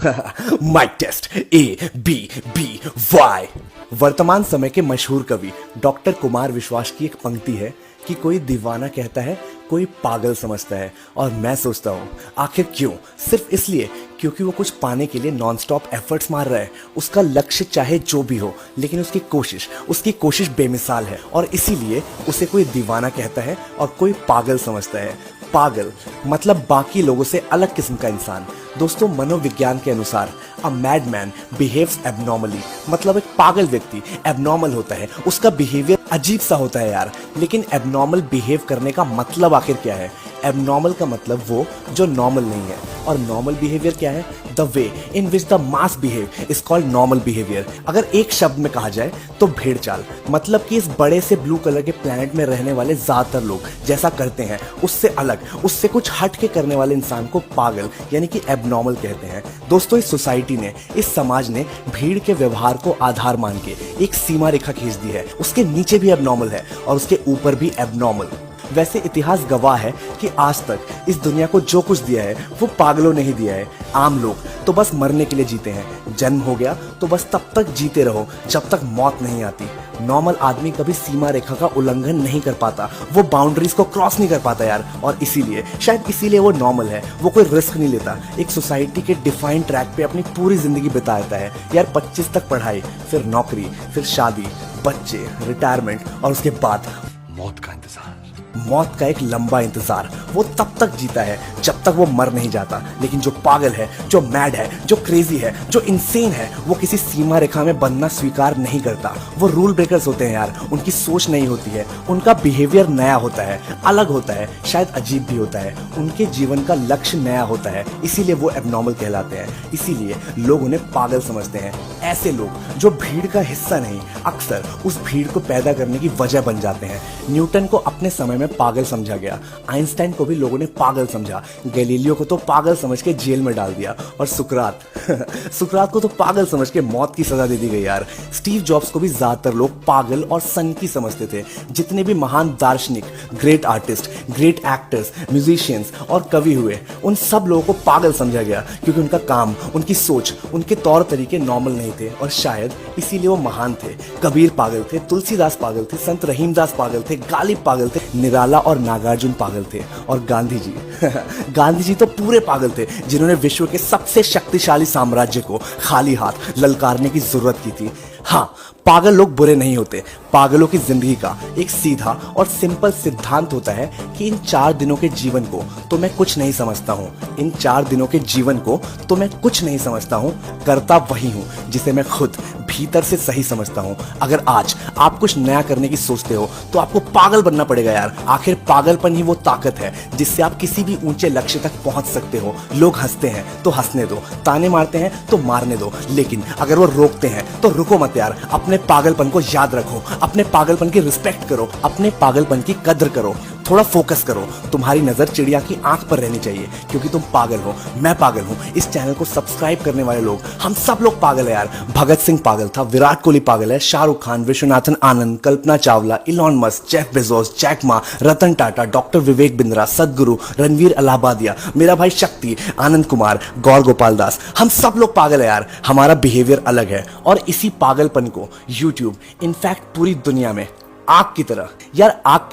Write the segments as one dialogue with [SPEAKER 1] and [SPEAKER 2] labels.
[SPEAKER 1] Mic test ABBY। वर्तमान समय के मशहूर कवि डॉक्टर कुमार विश्वास की एक पंक्ति है कि कोई दीवाना कहता है, कोई पागल समझता है। और मैं सोचता हूँ आखिर क्यों? सिर्फ इसलिए क्योंकि वो कुछ पाने के लिए नॉनस्टॉप एफर्ट्स मार रहा है। उसका लक्ष्य चाहे जो भी हो, लेकिन उसकी कोशिश बेमिसाल है और इसीलिए उसे कोई दीवाना कहता है और कोई पागल समझता है। पागल मतलब बाकी लोगों से अलग किस्म का इंसान। दोस्तों, मनोविज्ञान के अनुसार a mad man behaves abnormally, मतलब एक पागल व्यक्ति एबनॉर्मल होता है, उसका बिहेवियर अजीब सा होता है यार। लेकिन एबनॉर्मल बिहेव करने का मतलब आखिर क्या है? एबनॉर्मल का मतलब वो जो नॉर्मल नहीं है, और नॉर्मल बिहेवियर क्या है? The way in which the mass behave is called normal behaviour. अगर एक शब्द में कहा जाए तो भेड़ चाल, मतलब कि इस बड़े से ब्लू कलर के प्लैनेट में रहने वाले ज्यादातर लोग जैसा करते हैं उससे अलग, उससे कुछ हट के करने वाले इंसान को पागल यानी कि एबनॉर्मल कहते हैं। दोस्तों, इस सोसाइटी ने, इस समाज ने भीड़ के व्यवहार को आधार मान के एक सीमा रेखा खींच दी है। उसके नीचे भी एबनॉर्मल है और उसके ऊपर भी एबनॉर्मल। वैसे इतिहास गवाह है कि आज तक इस दुनिया को जो कुछ दिया है वो पागलों ने ही दिया है। आम लोग तो बस मरने के लिए जीते हैं। जन्म हो गया तो बस तब तक जीते रहो जब तक मौत नहीं आती। नॉर्मल आदमी कभी सीमा रेखा का उल्लंघन नहीं कर पाता, वो बाउंड्रीज को क्रॉस नहीं कर पाता यार। और शायद इसीलिए वो नॉर्मल है। वो कोई रिस्क नहीं लेता, एक सोसाइटी के डिफाइंड ट्रैक पे अपनी पूरी जिंदगी बिताता है यार। 25 तक पढ़ाई, फिर नौकरी, फिर शादी, बच्चे, रिटायरमेंट और उसके बाद
[SPEAKER 2] मौत का इंतजार।
[SPEAKER 1] मौत का एक लंबा इंतजार। वो तब तक जीता है जब तक वो मर नहीं जाता। लेकिन जो पागल है, जो मैड है, जो क्रेजी है, जो इंसेन है, वो किसी सीमा रेखा में बंधना स्वीकार नहीं करता। वो रूल ब्रेकर्स होते हैं यार। उनकी सोच नहीं होती है, उनका बिहेवियर नया होता है, अलग होता है, शायद अजीब भी होता है। उनके जीवन का लक्ष्य नया होता है, इसीलिए वो एबनॉर्मल कहलाते हैं। इसीलिए लोग उन्हें पागल समझते हैं। ऐसे लोग जो भीड़ का हिस्सा नहीं, अक्सर उस भीड़ को पैदा करने की वजह बन जाते हैं। न्यूटन को अपने समय में पागल समझा गया, आइंस्टाइन को भी लोगों ने पागल समझा, गैलीलियो को तो पागल समझ के जेल में डाल दिया, और सुकरात को तो पागल समझ के मौत की सजा दे दी गई यार। स्टीव जॉब्स को भी ज्यादातर लोग पागल और सनकी समझते थे। जितने भी महान दार्शनिक, great artist, great actors, musicians और कवि हुए, उन सब लोगों को पागल समझा गया क्योंकि उनका काम, उनकी सोच, उनके तौर तरीके नॉर्मल नहीं थे और शायद इसीलिए वो महान थे। कबीर पागल थे, तुलसीदास पागल थे, संत रहीमदास पागल थे, गालिब पागल थे, निराला और नागार्जुन पागल थे, और गांधी जी गांधी जी तो पूरे पागल थे, जिन्होंने विश्व के सबसे शक्तिशाली साम्राज्य को खाली हाथ ललकारने की जरूरत की थी। हाँ, पागल लोग बुरे नहीं होते। पागलों की जिंदगी का एक सीधा और सिंपल सिद्धांत होता है कि इन 4 दिनों के जीवन को तो मैं कुछ नहीं समझता हूँ। इन 4 दिनों के जीवन को तो मैं कुछ नहीं समझता हूँ, करता वही हूँ जिसे मैं खुद भीतर से सही समझता हूँ। अगर आज आप कुछ नया करने की सोचते हो तो आपको पागल बनना पड़ेगा यार। आखिर पागलपन ही वो ताकत है जिससे आप किसी भी ऊंचे लक्ष्य तक पहुंच सकते हो। लोग हंसते हैं तो हंसने दो, ताने मारते हैं तो मारने दो, लेकिन अगर वो रोकते हैं तो रुको मत यार। अपने पागलपन को याद रखो, अपने पागलपन की रिस्पेक्ट करो, अपने पागलपन की कद्र करो, थोड़ा फोकस करो। तुम्हारी नजर चिड़िया की आंख पर रहनी चाहिए क्योंकि तुम पागल हो, मैं पागल हूँ। इस चैनल को सब्सक्राइब करने वाले लोग, हम सब लोग पागल है यार। भगत सिंह पागल था, विराट कोहली पागल है, Shahrukh Khan, Viswanathan Anand, Kalpana Chawla, Elon Musk, Jeff Bezos, Jack Ma, Ratan Tata, doctor Vivek Bindra, Sadhguru, Ranveer Allahbadia, मेरा भाई शक्ति, आनंद कुमार, गौर गोपाल दास, हम सब लोग पागल है यार। हमारा बिहेवियर अलग है और इसी पागलपन को यूट्यूब, इनफैक्ट पूरी दुनिया में आग की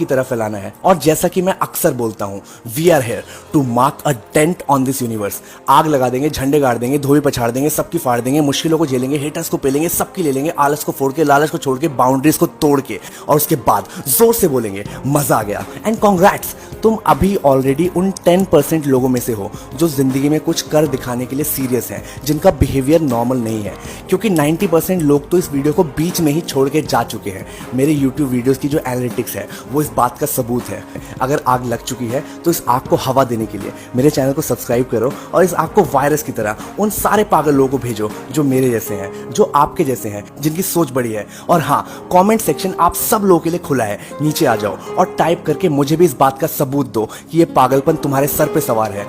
[SPEAKER 1] तरह फैलाना है। और जैसा कि मैं अक्सर बोलता हूं, we are here to mark a dent on this universe. आग लगा देंगे, झंडे गाड़ देंगे, धोबी पछाड़ देंगे, सबकी फाड़ देंगे, मुश्किलों को झेलेंगे, हेटर्स को पेलेंगे, सबकी ले लेंगे, आलस को फोड़ के, लालच को छोड़ के, बाउंड्रीज को तोड़ के, और उसके बाद जोर से बोलेंगे मजा आ गया एंड कॉन्ग्रेट्स। तुम अभी ऑलरेडी उन 10% लोगों में से हो जो जिंदगी में कुछ कर दिखाने के लिए सीरियस हैं, जिनका बिहेवियर नॉर्मल नहीं है। क्योंकि 90% लोग तो इस वीडियो को बीच में ही छोड़ के जा चुके हैं। मेरे यूट्यूब वीडियोस की जो एनालिटिक्स है वो इस बात का सबूत है। अगर आग लग चुकी है तो इस आग को हवा देने के लिए मेरे चैनल को सब्सक्राइब करो और इस आग को वायरस की तरह उन सारे पागल लोगों को भेजो जो मेरे जैसे हैं, जो आपके जैसे हैं, जिनकी सोच बड़ी है। और हाँ, कमेंट सेक्शन आप सब लोगों के लिए खुला है। नीचे आ जाओ और टाइप करके मुझे भी इस बात का सबूत दो कि ये पागलपन तुम्हारे सर पे सवार है।